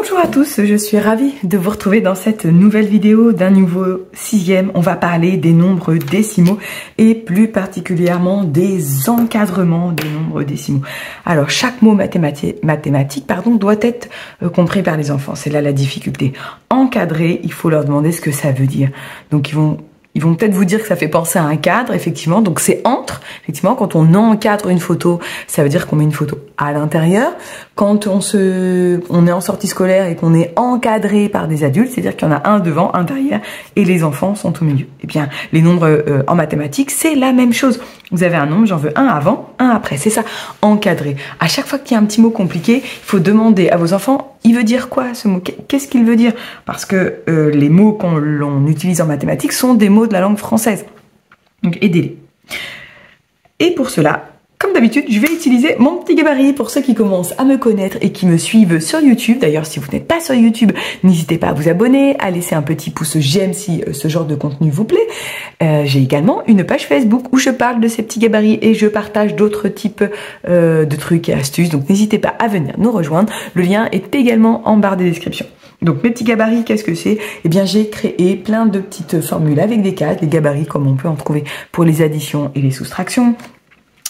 Bonjour à tous, je suis ravie de vous retrouver dans cette nouvelle vidéo d'un nouveau sixième. On va parler des nombres décimaux et plus particulièrement des encadrements des nombres décimaux. Alors chaque mot mathématique doit être compris par les enfants, c'est là la difficulté. Encadrer, il faut leur demander ce que ça veut dire. Donc ils vont peut-être vous dire que ça fait penser à un cadre, effectivement. Donc c'est entre, effectivement, quand on encadre une photo, ça veut dire qu'on met une photo à l'intérieur. Quand on est en sortie scolaire et qu'on est encadré par des adultes, c'est-à-dire qu'il y en a un devant, un derrière, et les enfants sont au milieu. Eh bien, les nombres en mathématiques, c'est la même chose. Vous avez un nombre, j'en veux un avant, un après. C'est ça, encadré. À chaque fois qu'il y a un petit mot compliqué, il faut demander à vos enfants, il veut dire quoi ce mot? Qu'est-ce qu'il veut dire? Parce que les mots qu'on utilise en mathématiques sont des mots de la langue française. Donc aidez-les. Et pour cela, comme d'habitude, je vais utiliser mon petit gabarit pour ceux qui commencent à me connaître et qui me suivent sur YouTube. D'ailleurs, si vous n'êtes pas sur YouTube, n'hésitez pas à vous abonner, à laisser un petit pouce j'aime si ce genre de contenu vous plaît. J'ai également une page Facebook où je parle de ces petits gabarits et je partage d'autres types de trucs et astuces. Donc n'hésitez pas à venir nous rejoindre. Le lien est également en barre de description. Donc mes petits gabarits, qu'est-ce que c'est? Eh bien j'ai créé plein de petites formules avec des cases, des gabarits comme on peut en trouver pour les additions et les soustractions.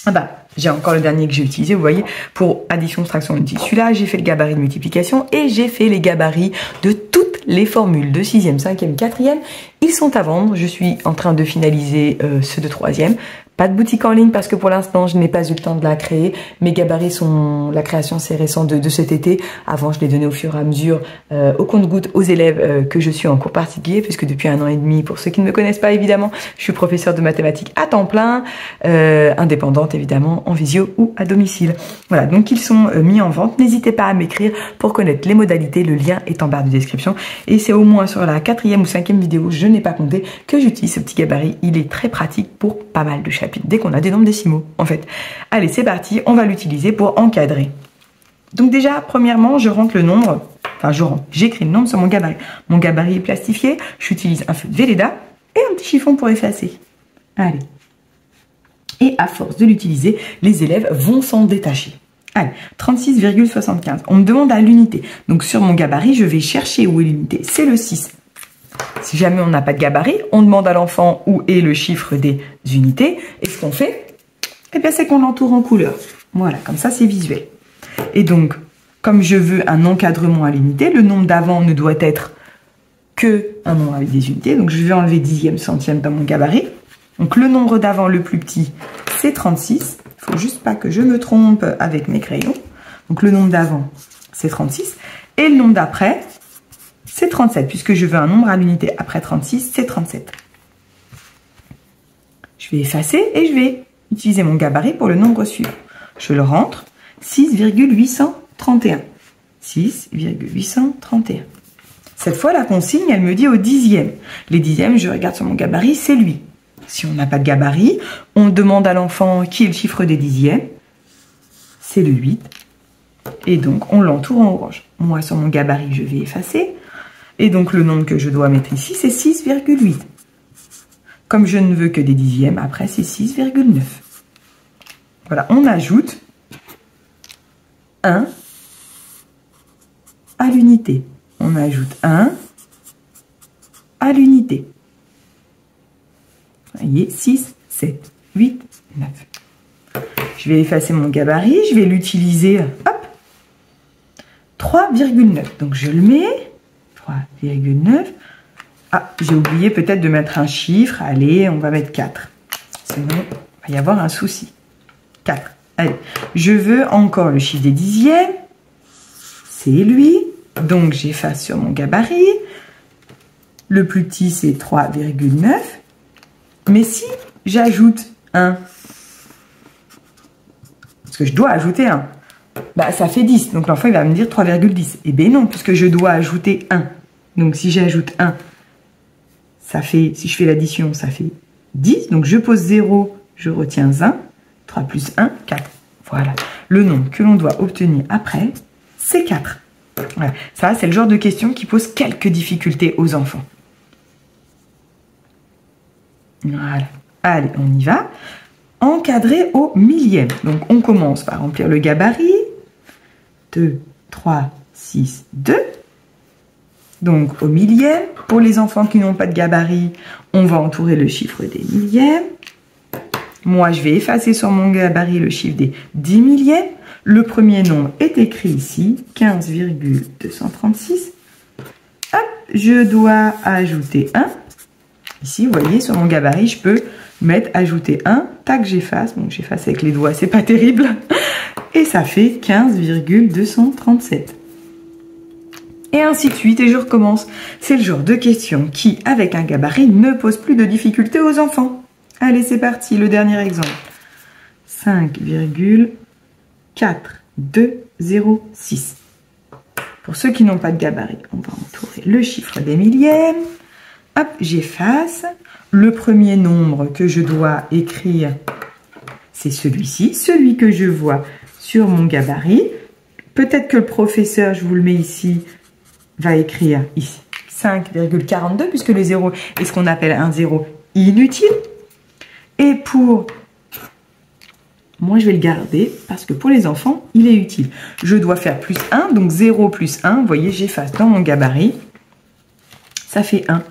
Ah bah, j'ai encore le dernier que j'ai utilisé, vous voyez, pour addition, soustraction, on utilise celui-là, j'ai fait le gabarit de multiplication et j'ai fait les gabarits de toutes les formules de 6e, 5e, 4e. Ils sont à vendre, je suis en train de finaliser ceux de 3e. Pas de boutique en ligne parce que pour l'instant, je n'ai pas eu le temps de la créer. Mes gabarits la création c'est récent de cet été. Avant, je les donnais au fur et à mesure au compte-gouttes aux élèves que je suis en cours particulier, puisque depuis 1 an et demi, pour ceux qui ne me connaissent pas évidemment, je suis professeure de mathématiques à temps plein, indépendante évidemment, en visio ou à domicile. Voilà, donc ils sont mis en vente. N'hésitez pas à m'écrire pour connaître les modalités. Le lien est en barre de description. Et c'est au moins sur la 4e ou 5e vidéo, je n'ai pas compté, que j'utilise ce petit gabarit. Il est très pratique pour pas mal de chapitres. Dès qu'on a des nombres décimaux, en fait. Allez, c'est parti, on va l'utiliser pour encadrer. Donc déjà, premièrement, je rentre le nombre, j'écris le nombre sur mon gabarit. Mon gabarit est plastifié, j'utilise un feu de Velleda et un petit chiffon pour effacer. Allez. Et à force de l'utiliser, les élèves vont s'en détacher. Allez, 36,75. On me demande à l'unité. Donc sur mon gabarit, je vais chercher où est l'unité. C'est le 6. Si jamais on n'a pas de gabarit, on demande à l'enfant où est le chiffre des unités. Et ce qu'on fait, eh bien, c'est qu'on l'entoure en couleur. Voilà, comme ça, c'est visuel. Et donc, comme je veux un encadrement à l'unité, le nombre d'avant ne doit être que un nombre avec des unités. Donc, je vais enlever dixième, centième dans mon gabarit. Donc, le nombre d'avant le plus petit, c'est 36. Il ne faut juste pas que je me trompe avec mes crayons. Donc, le nombre d'avant, c'est 36. Et le nombre d'après, c'est 37, puisque je veux un nombre à l'unité après 36, c'est 37. Je vais effacer et je vais utiliser mon gabarit pour le nombre suivant. Je le rentre, 6,831. 6,831. Cette fois, la consigne, elle me dit au dixième. Les dixièmes, je regarde sur mon gabarit, c'est lui. Si on n'a pas de gabarit, on demande à l'enfant qui est le chiffre des dixièmes. C'est le 8. Et donc, on l'entoure en orange. Moi, sur mon gabarit, je vais effacer. Et donc, le nombre que je dois mettre ici, c'est 6,8. Comme je ne veux que des dixièmes, après, c'est 6,9. Voilà, on ajoute 1 à l'unité. On ajoute 1 à l'unité. Vous voyez, 6, 7, 8, 9. Je vais effacer mon gabarit, je vais l'utiliser, hop, 3,9. Donc, je le mets... 3,9. Ah, j'ai oublié peut-être de mettre un chiffre. Allez, on va mettre 4. Sinon, il va y avoir un souci. 4. Allez, je veux encore le chiffre des dixièmes. C'est lui. Donc, j'efface sur mon gabarit. Le plus petit, c'est 3,9. Mais si j'ajoute 1, parce que je dois ajouter 1, bah, ça fait 10. Donc, l'enfant, il va me dire 3,10. Eh bien non, puisque je dois ajouter 1. Donc, si j'ajoute 1, ça fait, si je fais l'addition, ça fait 10. Donc, je pose 0, je retiens 1. 3 plus 1, 4. Voilà. Le nombre que l'on doit obtenir après, c'est 4. Voilà. Ça, c'est le genre de question qui pose quelques difficultés aux enfants. Voilà. Allez, on y va. Encadrer au millième. Donc, on commence par remplir le gabarit. 2, 3, 6, 2. Donc au millième, pour les enfants qui n'ont pas de gabarit, on va entourer le chiffre des millièmes. Moi, je vais effacer sur mon gabarit le chiffre des 10 millièmes. Le premier nombre est écrit ici, 15,236. Hop, je dois ajouter 1. Ici, vous voyez, sur mon gabarit, je peux mettre ajouter 1. Tac, j'efface. Donc j'efface avec les doigts, c'est pas terrible. Et ça fait 15,237. Et ainsi de suite, et je recommence. C'est le genre de question qui, avec un gabarit, ne pose plus de difficultés aux enfants. Allez, c'est parti, le dernier exemple. 5,4206. Pour ceux qui n'ont pas de gabarit, on va entourer le chiffre des millièmes. Hop, j'efface. Le premier nombre que je dois écrire, c'est celui-ci, celui que je vois sur mon gabarit. Peut-être que le professeur, je vous le mets ici, va écrire ici 5,42 puisque le 0 est ce qu'on appelle un 0 inutile. Et pour moi, je vais le garder parce que pour les enfants, il est utile. Je dois faire plus 1, donc 0 plus 1. Vous voyez, j'efface dans mon gabarit. Ça fait 1.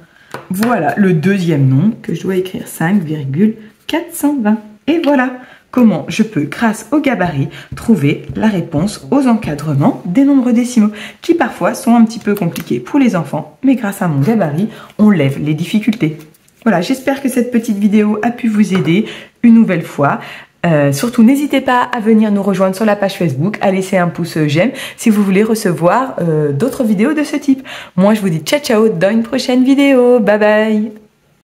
Voilà le deuxième nombre que je dois écrire, 5,420. Et voilà comment je peux, grâce au gabarit, trouver la réponse aux encadrements des nombres décimaux qui parfois sont un petit peu compliqués pour les enfants, mais grâce à mon gabarit, on lève les difficultés. Voilà, j'espère que cette petite vidéo a pu vous aider une nouvelle fois. Surtout, n'hésitez pas à venir nous rejoindre sur la page Facebook, à laisser un pouce j'aime si vous voulez recevoir d'autres vidéos de ce type. Moi, je vous dis ciao ciao dans une prochaine vidéo. Bye bye.